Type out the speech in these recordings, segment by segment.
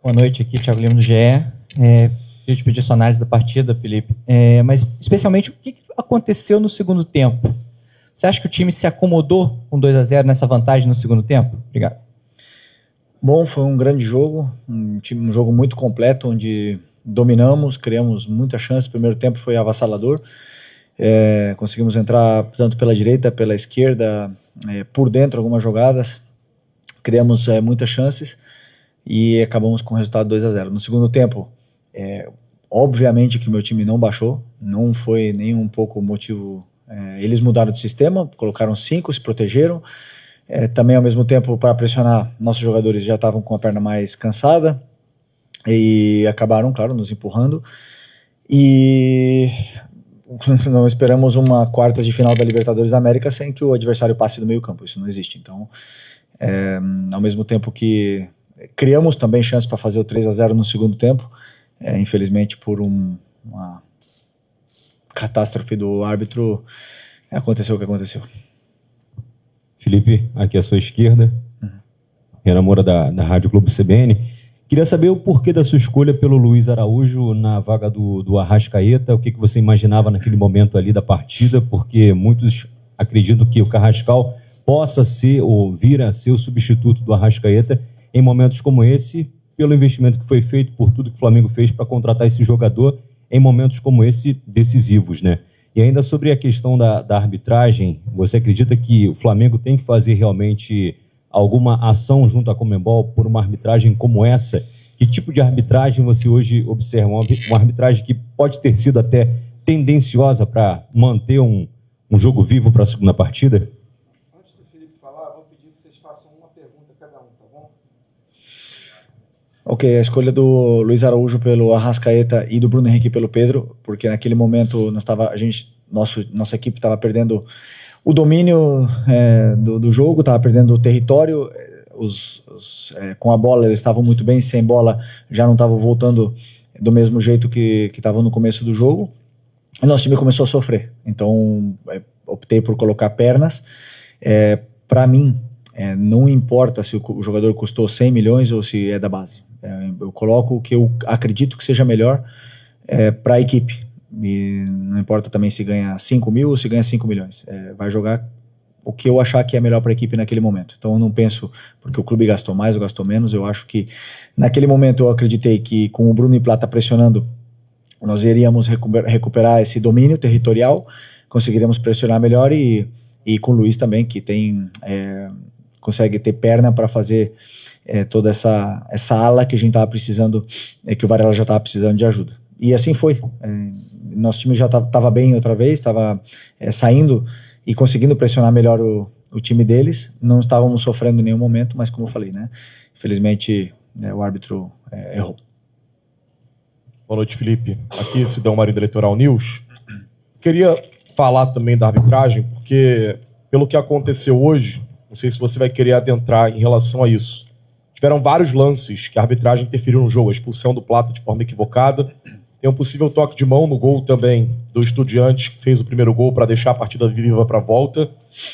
Boa noite, aqui Thiago Lima do GE. Queria te pedir sua análise da partida, Felipe. Mas, especialmente, o que aconteceu no segundo tempo? Você acha que o time se acomodou com 2-0 nessa vantagem no segundo tempo? Obrigado. Bom, foi um grande jogo, um jogo muito completo, onde dominamos, criamos muita chance. O primeiro tempo foi avassalador. Conseguimos entrar tanto pela direita, pela esquerda, por dentro algumas jogadas. Criamos muitas chances e acabamos com o resultado 2-0. No segundo tempo, obviamente que meu time não baixou, não foi nem um pouco o motivo. Eles mudaram de sistema, colocaram 5, se protegeram. Também, ao mesmo tempo, para pressionar, nossos jogadores já estavam com a perna mais cansada e acabaram, claro, nos empurrando. E não esperamos uma quartas de final da Libertadores da América sem que o adversário passe do meio campo, isso não existe. Então, ao mesmo tempo que criamos também chance para fazer o 3-0 no segundo tempo, infelizmente por uma catástrofe do árbitro, aconteceu o que aconteceu. Felipe, aqui à sua esquerda, Renan Moura da Rádio Globo CBN. Queria saber o porquê da sua escolha pelo Luiz Araújo na vaga do Arrascaeta, o que você imaginava naquele momento ali da partida, porque muitos acreditam que o Carrascal possa ser ou vir a ser o substituto do Arrascaeta em momentos como esse, pelo investimento que foi feito, por tudo que o Flamengo fez para contratar esse jogador em momentos como esse decisivos, né? E ainda sobre a questão da arbitragem, você acredita que o Flamengo tem que fazer realmente alguma ação junto à Conmebol por uma arbitragem como essa? Que tipo de arbitragem você hoje observa? Uma arbitragem que pode ter sido até tendenciosa para manter um jogo vivo para a segunda partida? Antes do Felipe falar, vou pedir que vocês façam uma pergunta cada um, tá bom? Ok, a escolha do Luiz Araújo pelo Arrascaeta e do Bruno Henrique pelo Pedro, porque naquele momento nossa equipe estava perdendo o domínio do jogo, estava perdendo o território, com a bola eles estavam muito bem, sem bola já não estavam voltando do mesmo jeito que estavam no começo do jogo, e nosso time começou a sofrer. Então optei por colocar pernas. Para mim, não importa se o jogador custou 100 milhões ou se é da base. Eu coloco o que eu acredito que seja melhor para a equipe. E não importa também se ganha 5 mil ou se ganha 5 milhões. Vai jogar o que eu achar que é melhor para a equipe naquele momento. Então eu não penso porque o clube gastou mais ou gastou menos. Eu acho que naquele momento eu acreditei que com o Bruno e Plata pressionando, nós iríamos recuperar esse domínio territorial, conseguiríamos pressionar melhor e com o Luiz também, que consegue ter perna para fazer toda essa ala que a gente estava precisando, que o Varela já estava precisando de ajuda. E assim foi. Nosso time já estava bem outra vez, estava saindo e conseguindo pressionar melhor o time deles. Não estávamos sofrendo em nenhum momento, mas como eu falei, né? Infelizmente o árbitro errou. Boa noite, Felipe. Aqui Sidão Marinho da Eleitoral News. Queria falar também da arbitragem, porque pelo que aconteceu hoje, não sei se você vai querer adentrar em relação a isso. Tiveram vários lances que a arbitragem interferiu no jogo, a expulsão do Plata de forma equivocada. Tem um possível toque de mão no gol também do Estudiantes, que fez o primeiro gol para deixar a partida viva para a volta.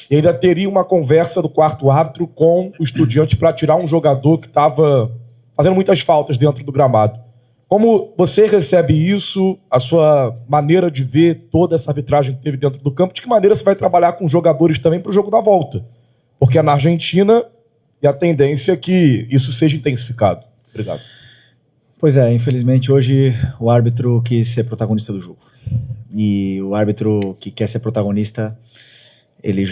E ainda teria uma conversa do quarto árbitro com o Estudiantes para tirar um jogador que estava fazendo muitas faltas dentro do gramado. Como você recebe isso, a sua maneira de ver toda essa arbitragem que teve dentro do campo, de que maneira você vai trabalhar com jogadores também para o jogo da volta? Porque é na Argentina e a tendência é que isso seja intensificado. Obrigado. Pois infelizmente hoje o árbitro quis ser protagonista do jogo. E o árbitro que quer ser protagonista, ele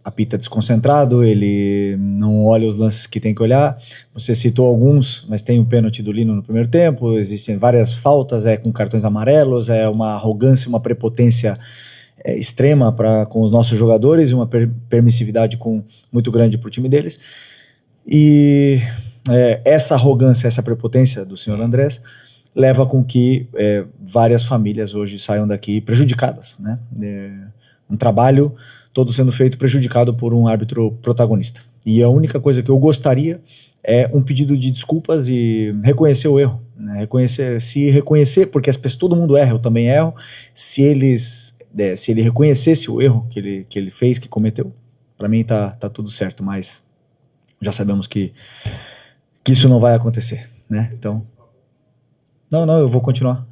apita desconcentrado, ele não olha os lances que tem que olhar. Você citou alguns, mas tem o pênalti do Lino no primeiro tempo, existem várias faltas, com cartões amarelos, uma arrogância, uma prepotência extrema com os nossos jogadores e uma permissividade muito grande para o time deles. E essa arrogância, essa prepotência do senhor Andrés leva com que várias famílias hoje saiam daqui prejudicadas, né? Um trabalho todo sendo feito prejudicado por um árbitro protagonista. E a única coisa que eu gostaria é um pedido de desculpas e reconhecer o erro, né? Reconhecer, porque todo mundo erra, eu também erro. Se ele reconhecesse o erro que ele fez, que cometeu, para mim tá tudo certo, mas já sabemos que isso não vai acontecer. né? Então, não, eu vou continuar.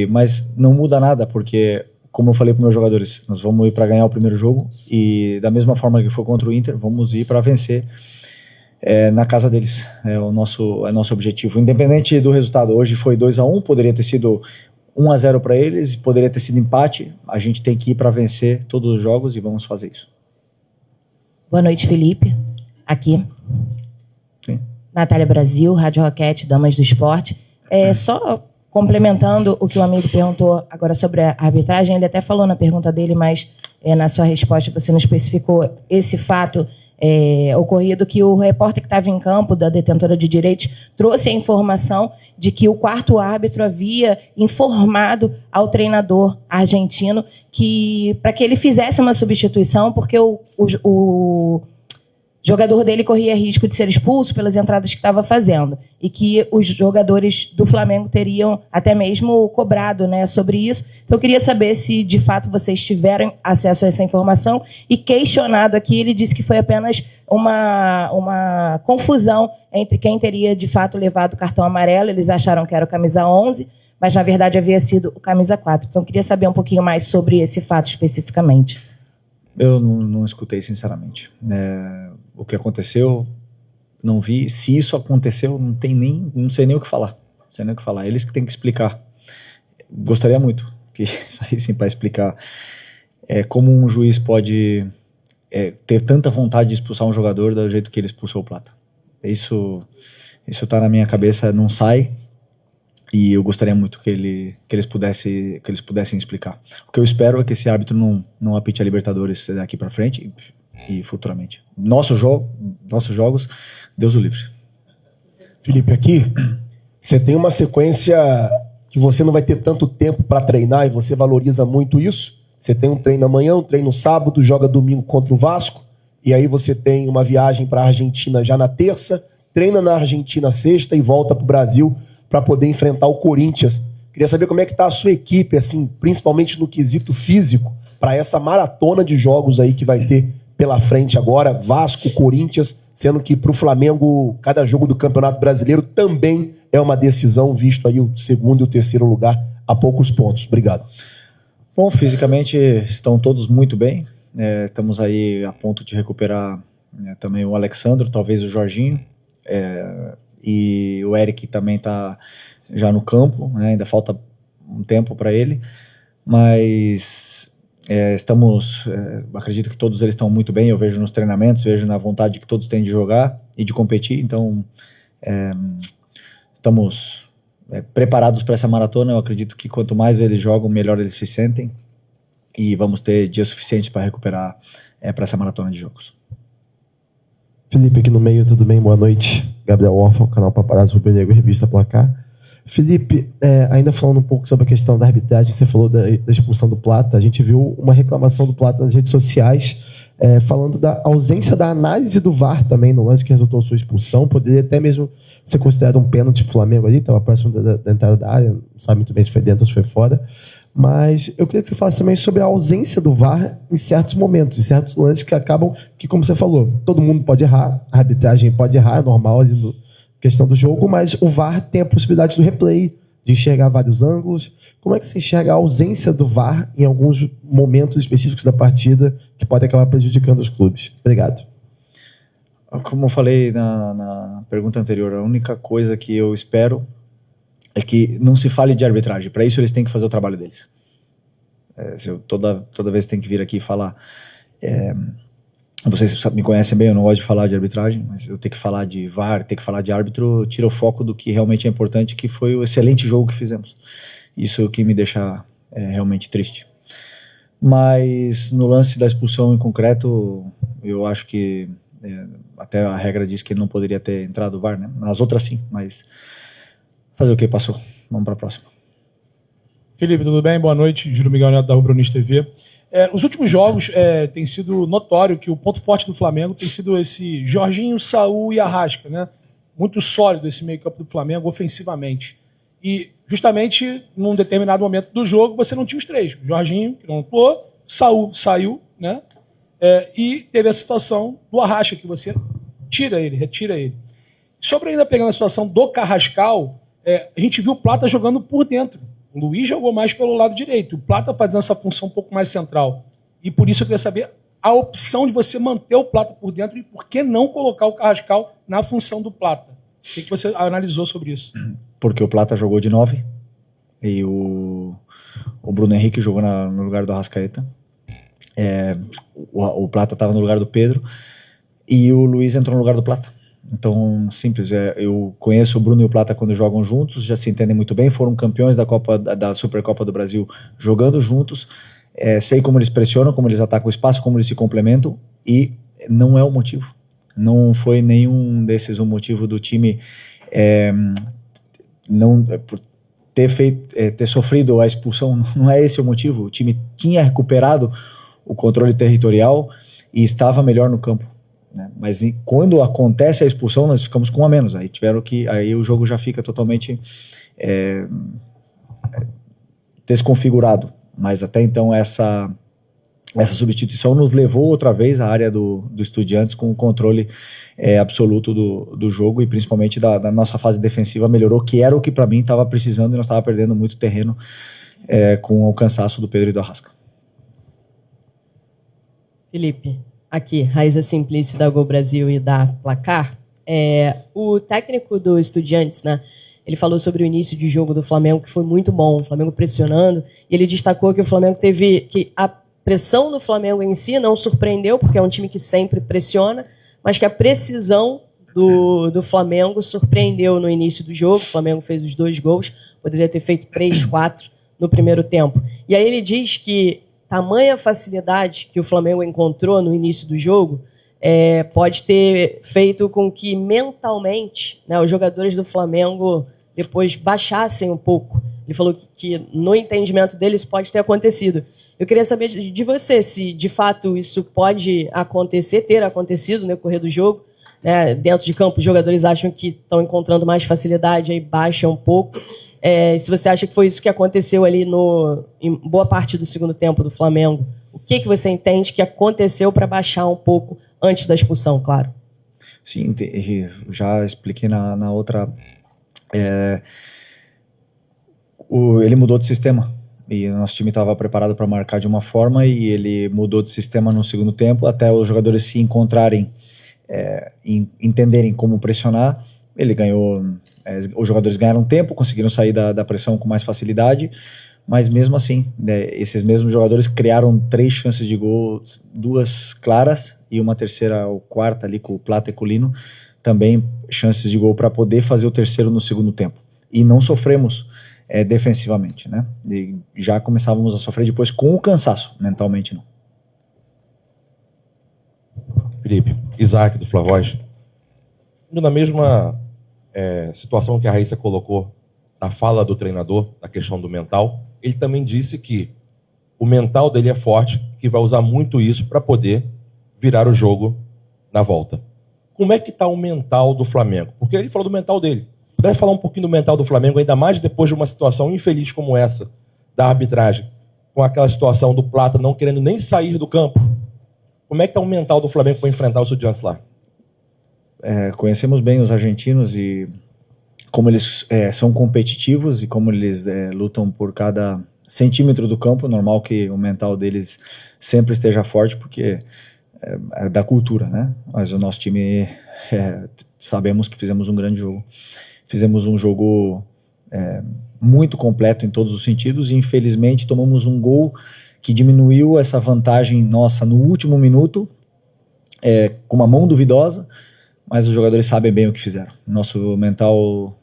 Mas não muda nada, porque, como eu falei para meus jogadores, nós vamos ir para ganhar o primeiro jogo e da mesma forma que foi contra o Inter, vamos ir para vencer na casa deles. É o nosso objetivo, independente do resultado. Hoje foi 2-1, poderia ter sido 1-0 para eles, poderia ter sido empate. A gente tem que ir para vencer todos os jogos e vamos fazer isso. Boa noite, Felipe. Aqui. Sim. Natália Brasil, Rádio Roquete, Damas do Esporte. Só complementando o que o amigo perguntou agora sobre a arbitragem, ele até falou na pergunta dele, mas na sua resposta você não especificou esse fato ocorrido, que o repórter que estava em campo, da detentora de direitos, trouxe a informação de que o quarto árbitro havia informado ao treinador argentino para que ele fizesse uma substituição, porque o jogador dele corria risco de ser expulso pelas entradas que estava fazendo, e que os jogadores do Flamengo teriam até mesmo cobrado, né, sobre isso. Então, eu queria saber se, de fato, vocês tiveram acesso a essa informação, e questionado aqui, ele disse que foi apenas uma confusão entre quem teria, de fato, levado o cartão amarelo. Eles acharam que era o camisa 11, mas, na verdade, havia sido o camisa 4. Então, eu queria saber um pouquinho mais sobre esse fato especificamente. Eu não escutei, sinceramente. O que aconteceu, não vi. Se isso aconteceu, não sei nem o que falar. Não sei nem o que falar. Eles que têm que explicar. Gostaria muito que saíssem para explicar como um juiz pode ter tanta vontade de expulsar um jogador do jeito que ele expulsou o Plata. Isso tá na minha cabeça, não sai. E eu gostaria muito que eles pudessem explicar. O que eu espero é que esse árbitro não apite a Libertadores daqui para frente e futuramente. Nossos jogos, Deus o livre. Felipe, aqui você tem uma sequência que você não vai ter tanto tempo para treinar, e você valoriza muito isso. Você tem um treino amanhã, um treino sábado, joga domingo contra o Vasco, e aí você tem uma viagem para a Argentina já na terça, treina na Argentina sexta e volta para o Brasil para poder enfrentar o Corinthians. Queria saber como é que está a sua equipe, assim, principalmente no quesito físico, para essa maratona de jogos aí que vai ter pela frente agora, Vasco, Corinthians, sendo que para o Flamengo, cada jogo do Campeonato Brasileiro também é uma decisão, visto aí o segundo e o terceiro lugar a poucos pontos. Obrigado. Bom, fisicamente estão todos muito bem. Estamos aí a ponto de recuperar também o Alexandro, talvez o Jorginho. E o Eric também está já no campo, né? Ainda falta um tempo para ele, mas acredito que todos eles estão muito bem. Eu vejo nos treinamentos, vejo na vontade que todos têm de jogar e de competir, então estamos preparados para essa maratona. Eu acredito que quanto mais eles jogam, melhor eles se sentem, e vamos ter dias suficientes para recuperar para essa maratona de jogos. Felipe, aqui no meio, tudo bem? Boa noite. Gabriel Orfan, canal Paparazzo Rubro Negro, Revista Placar. Felipe, ainda falando um pouco sobre a questão da arbitragem, você falou da expulsão do Plata. A gente viu uma reclamação do Plata nas redes sociais, falando da ausência da análise do VAR também no lance que resultou sua expulsão. Poderia até mesmo ser considerado um pênalti pro Flamengo ali, estava próximo da entrada da área, não sabe muito bem se foi dentro ou se foi fora. Mas eu queria que você falasse também sobre a ausência do VAR em certos momentos, em certos lances que acabam, que como você falou, todo mundo pode errar, a arbitragem pode errar, é normal ali na questão do jogo, mas o VAR tem a possibilidade do replay, de enxergar vários ângulos. Como é que você enxerga a ausência do VAR em alguns momentos específicos da partida que pode acabar prejudicando os clubes? Obrigado. Como eu falei na pergunta anterior, a única coisa que eu espero é que não se fale de arbitragem. Para isso eles têm que fazer o trabalho deles. Toda vez tem que vir aqui e falar. Vocês me conhecem bem, eu não gosto de falar de arbitragem, mas eu tenho que falar de VAR, tenho que falar de árbitro, tira o foco do que realmente é importante, que foi o excelente jogo que fizemos. Isso que me deixa realmente triste. Mas no lance da expulsão em concreto, eu acho que até a regra diz que ele não poderia ter entrado o VAR, né? Nas outras sim, mas fazer o que passou. Vamos para a próxima. Felipe, tudo bem? Boa noite. Júlio Miguel Neto da Rubro-Nis TV. Nos últimos jogos tem sido notório que o ponto forte do Flamengo tem sido esse Jorginho, Saul e Arrasca, né? Muito sólido esse meio-campo do Flamengo ofensivamente. E justamente num determinado momento do jogo você não tinha os três. O Jorginho, que não atuou, Saul saiu, né? E teve a situação do Arrasca, que você retira ele. Sobre ainda pegando a situação do Carrascal, a gente viu o Plata jogando por dentro. O Luiz jogou mais pelo lado direito. O Plata fazendo essa função um pouco mais central. E por isso eu queria saber a opção de você manter o Plata por dentro e por que não colocar o Carrascal na função do Plata. O que você analisou sobre isso? Porque o Plata jogou de 9 e o Bruno Henrique jogou no lugar do Arrascaeta. O Plata estava no lugar do Pedro e o Luiz entrou no lugar do Plata. Então, simples, eu conheço o Bruno e o Plata quando jogam juntos, já se entendem muito bem, foram campeões da Supercopa do Brasil jogando juntos, sei como eles pressionam, como eles atacam o espaço, como eles se complementam, e não é o motivo. Não foi nenhum desses o motivo do time por ter sofrido a expulsão, não é esse o motivo. O time tinha recuperado o controle territorial e estava melhor no campo. Mas quando acontece a expulsão, nós ficamos com um a menos. Aí o jogo já fica totalmente desconfigurado. Mas até então essa substituição nos levou outra vez à área do Estudiantes com o controle absoluto do jogo e principalmente da nossa fase defensiva melhorou, que era o que para mim estava precisando e nós estava perdendo muito terreno com o cansaço do Pedro e do Arrasca. Felipe, aqui, Raíza Simplício da Gol Brasil e da Placar. O técnico do Estudiantes, né, ele falou sobre o início de jogo do Flamengo, que foi muito bom, o Flamengo pressionando, e ele destacou que o Flamengo que a pressão do Flamengo em si não surpreendeu, porque é um time que sempre pressiona, mas que a precisão do Flamengo surpreendeu no início do jogo. O Flamengo fez os 2 gols, poderia ter feito 3, 4 no primeiro tempo. E aí ele diz que tamanha facilidade que o Flamengo encontrou no início do jogo pode ter feito com que mentalmente, né, os jogadores do Flamengo depois baixassem um pouco. Ele falou que no entendimento deles pode ter acontecido. Eu queria saber de você se de fato isso pode ter acontecido no decorrer do jogo. Né, dentro de campo os jogadores acham que estão encontrando mais facilidade, aí baixam um pouco. Se você acha que foi isso que aconteceu ali em boa parte do segundo tempo do Flamengo, o que você entende que aconteceu para baixar um pouco antes da expulsão, claro? Sim, já expliquei na outra. Ele mudou de sistema e o nosso time estava preparado para marcar de uma forma e ele mudou de sistema no segundo tempo até os jogadores se encontrarem, entenderem como pressionar. Ele ganhou. Os jogadores ganharam tempo, conseguiram sair da pressão com mais facilidade, mas mesmo assim, esses mesmos jogadores criaram 3 chances de gol, 2 claras e uma terceira ou quarta ali com o Plata e com o Lino, também chances de gol para poder fazer o terceiro no segundo tempo. E não sofremos defensivamente, né? E já começávamos a sofrer depois com o cansaço, mentalmente não. Felipe, Isaac do Flavoz, indo na mesma situação que a Raíssa colocou na fala do treinador, na questão do mental, ele também disse que o mental dele é forte, que vai usar muito isso para poder virar o jogo na volta. Como é que está o mental do Flamengo? Porque ele falou do mental dele. Deve falar um pouquinho do mental do Flamengo, ainda mais depois de uma situação infeliz como essa, da arbitragem, com aquela situação do Plata não querendo nem sair do campo. Como é que está o mental do Flamengo para enfrentar os Estudiantes lá? Conhecemos bem os argentinos e como eles são competitivos e como eles lutam por cada centímetro do campo. Normal que o mental deles sempre esteja forte, porque é da cultura, né? Mas o nosso time, sabemos que fizemos um grande jogo. Fizemos um jogo muito completo em todos os sentidos e infelizmente tomamos um gol que diminuiu essa vantagem nossa no último minuto, com uma mão duvidosa, mas os jogadores sabem bem o que fizeram. Nosso mental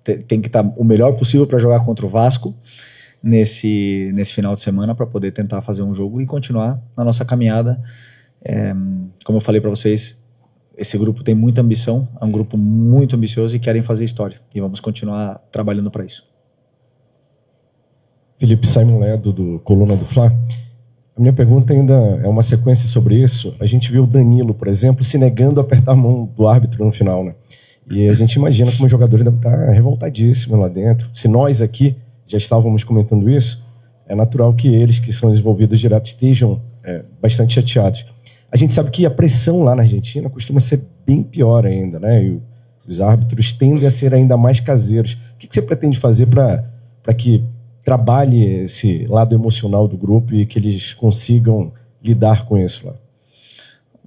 tem que estar o melhor possível para jogar contra o Vasco nesse final de semana, para poder tentar fazer um jogo e continuar na nossa caminhada. Como eu falei para vocês, esse grupo tem muita ambição, é um grupo muito ambicioso e querem fazer história. E vamos continuar trabalhando para isso. Felipe, Simon Ledo, do Coluna do Fla. A minha pergunta ainda é uma sequência sobre isso. A gente viu o Danilo, por exemplo, se negando a apertar a mão do árbitro no final, né? E a gente imagina como o jogador deve estar revoltadíssimo lá dentro. Se nós aqui já estávamos comentando isso, é natural que eles, que são desenvolvidos direto, estejam bastante chateados. a gente sabe que a pressão lá na Argentina costuma ser bem pior ainda, né? E os árbitros tendem a ser ainda mais caseiros. O que você pretende fazer para que trabalhe esse lado emocional do grupo e que eles consigam lidar com isso lá?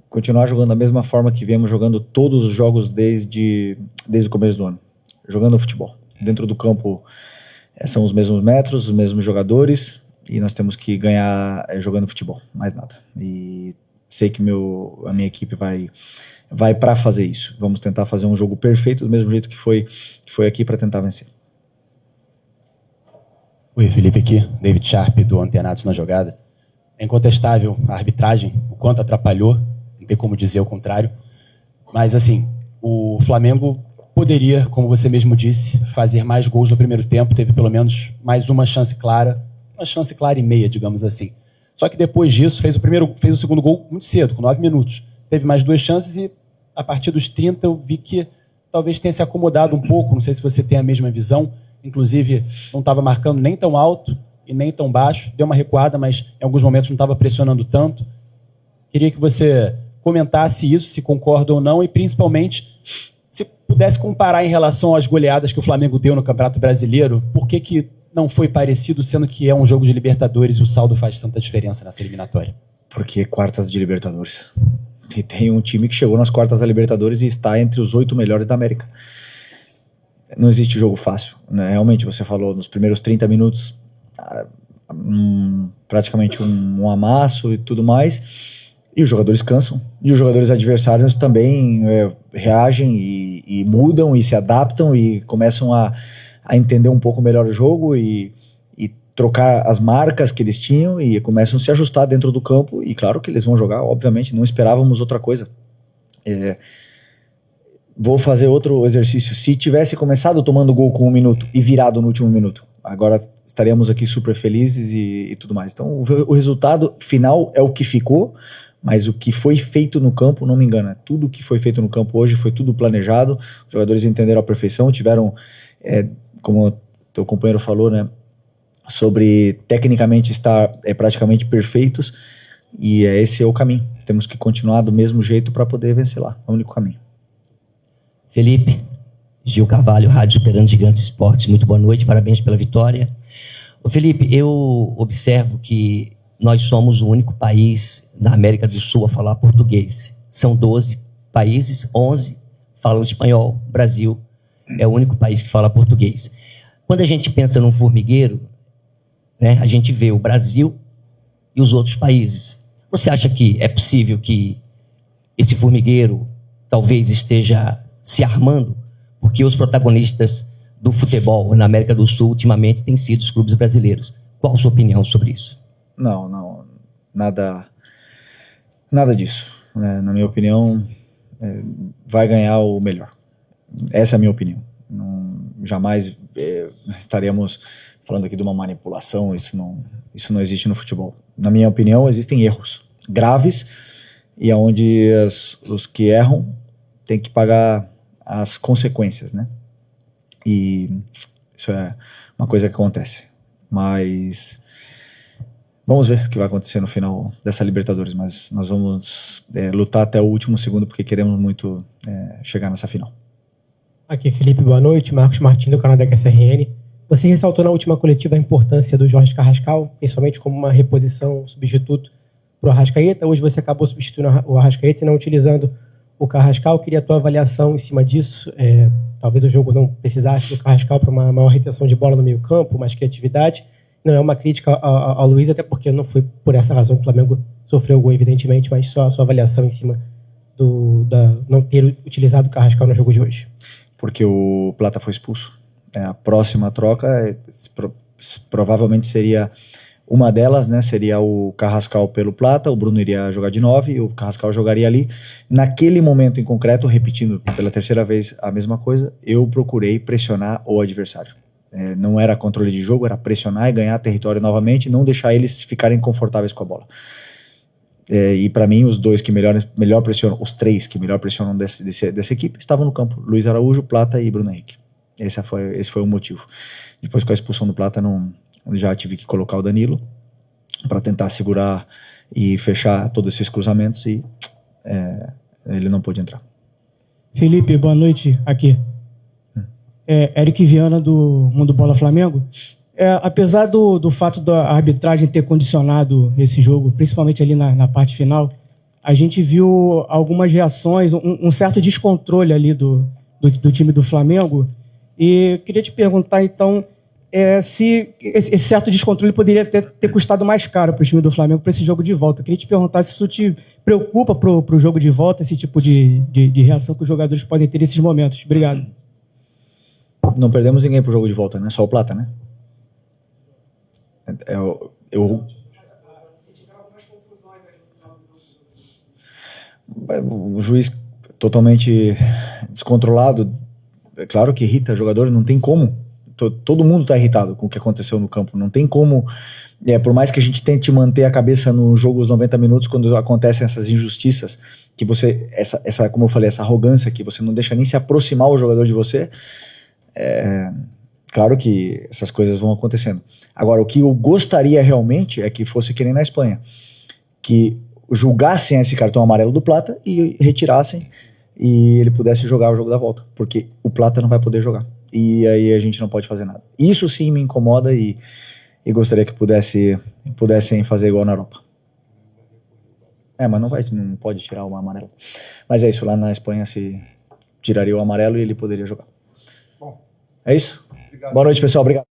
Continuar jogando da mesma forma que viemos jogando todos os jogos desde o começo do ano. Jogando futebol. Dentro do campo são os mesmos metros, os mesmos jogadores, e nós temos que ganhar jogando futebol, mais nada. E sei que a minha equipe vai para fazer isso. Vamos tentar fazer um jogo perfeito, do mesmo jeito que foi aqui, para tentar vencer. Oi, Felipe aqui, David Sharp, do Antenados na Jogada. É incontestável a arbitragem, o quanto atrapalhou, não tem como dizer o contrário. Mas, assim, o Flamengo poderia, como você mesmo disse, fazer mais gols no primeiro tempo, teve pelo menos mais uma chance clara e meia, digamos assim. Só que depois disso, fez o segundo gol muito cedo, com 9 minutos. Teve mais 2 chances e, a partir dos 30, eu vi que talvez tenha se acomodado um pouco, não sei se você tem a mesma visão, inclusive não estava marcando nem tão alto e nem tão baixo, deu uma recuada, mas em alguns momentos não estava pressionando tanto. Queria que você comentasse isso, se concorda ou não, e principalmente se pudesse comparar em relação às goleadas que o Flamengo deu no Campeonato Brasileiro, por que não foi parecido, sendo que é um jogo de Libertadores e o saldo faz tanta diferença nessa eliminatória? Porque quartas de Libertadores. E tem um time que chegou nas quartas da Libertadores e está entre os 8 melhores da América. Não existe jogo fácil, né? Realmente, você falou, nos primeiros 30 minutos, praticamente um amasso e tudo mais, e os jogadores cansam, e os jogadores adversários também reagem e mudam e se adaptam e começam a entender um pouco melhor o jogo e trocar as marcas que eles tinham e começam a se ajustar dentro do campo, e claro que eles vão jogar, obviamente, não esperávamos outra coisa. Vou fazer outro exercício. Se tivesse começado tomando gol com 1 minuto e virado no último minuto, agora estaríamos aqui super felizes e tudo mais. Então o resultado final é o que ficou, mas o que foi feito no campo não me engana. Tudo que foi feito no campo hoje foi tudo planejado, os jogadores entenderam a perfeição, tiveram, como o teu companheiro falou, né, sobre tecnicamente estar praticamente perfeitos, e esse é o caminho. Temos que continuar do mesmo jeito para poder vencer lá, é o único caminho. Felipe, Gil Carvalho, Rádio Esperando Gigantes Esportes, muito boa noite, parabéns pela vitória. Ô Felipe, eu observo que nós somos o único país da América do Sul a falar português. São 12 países, 11 falam espanhol. O Brasil é o único país que fala português. Quando a gente pensa num formigueiro, né, a gente vê o Brasil e os outros países. Você acha que é possível que esse formigueiro talvez esteja se armando? Porque os protagonistas do futebol na América do Sul ultimamente têm sido os clubes brasileiros. Qual a sua opinião sobre isso? Não, nada disso. Na minha opinião, vai ganhar o melhor. Essa é a minha opinião. Jamais estaremos falando aqui de uma manipulação, isso não existe no futebol. Na minha opinião, existem erros graves, e onde os que erram têm que pagar as consequências, né? E isso é uma coisa que acontece. Mas vamos ver o que vai acontecer no final dessa Libertadores, mas nós vamos lutar até o último segundo, porque queremos muito chegar nessa final. Aqui, Felipe, boa noite. Marcos Martins, do canal da HSRN. Você ressaltou na última coletiva a importância do Jorge Carrascal, principalmente como uma reposição, um substituto para o Arrascaeta. Hoje você acabou substituindo o Arrascaeta e não utilizando o Carrascal. Queria a tua avaliação em cima disso. Talvez o jogo não precisasse do Carrascal para uma maior retenção de bola no meio campo, mais criatividade. Não é uma crítica ao Luiz, até porque não foi por essa razão que o Flamengo sofreu o gol, evidentemente, mas só a sua avaliação em cima não ter utilizado o Carrascal no jogo de hoje. Porque o Plata foi expulso. A próxima troca provavelmente seria uma delas, né? Seria o Carrascal pelo Plata, o Bruno iria jogar de 9 e o Carrascal jogaria ali. Naquele momento em concreto, repetindo pela terceira vez a mesma coisa, eu procurei pressionar o adversário. Não era controle de jogo, era pressionar e ganhar território novamente, não deixar eles ficarem confortáveis com a bola. E para mim, os dois que melhor pressionam, os três que melhor pressionam dessa equipe estavam no campo: Luiz Araújo, Plata e Bruno Henrique. Esse foi o motivo. Depois, com a expulsão do Plata, já tive que colocar o Danilo para tentar segurar e fechar todos esses cruzamentos e ele não pôde entrar. Felipe, boa noite aqui. Eric Viana, do Mundo Bola Flamengo. Apesar do fato da arbitragem ter condicionado esse jogo, principalmente ali na parte final, a gente viu algumas reações, um certo descontrole ali do time do Flamengo. E queria te perguntar, então, se esse certo descontrole poderia ter custado mais caro para o time do Flamengo para esse jogo de volta. Eu queria te perguntar se isso te preocupa para o jogo de volta, esse tipo de reação que os jogadores podem ter nesses momentos. Obrigado. Não perdemos ninguém pro jogo de volta, né? Só o Plata, né? O juiz totalmente descontrolado, é claro que irrita jogador, não tem como. Todo mundo está irritado com o que aconteceu no campo, não tem como, por mais que a gente tente manter a cabeça no jogo os 90 minutos, quando acontecem essas injustiças, que você, como eu falei, essa arrogância que você não deixa nem se aproximar o jogador de você, claro que essas coisas vão acontecendo. Agora, o que eu gostaria realmente é que fosse que nem na Espanha, que julgassem esse cartão amarelo do Plata e retirassem e ele pudesse jogar o jogo da volta, porque o Plata não vai poder jogar e aí a gente não pode fazer nada. Isso sim me incomoda e gostaria que pudessem fazer igual na Europa. Mas não pode tirar o amarelo. Mas é isso, lá na Espanha se tiraria o amarelo e ele poderia jogar. É isso? Obrigado. Boa noite, pessoal. Obrigado.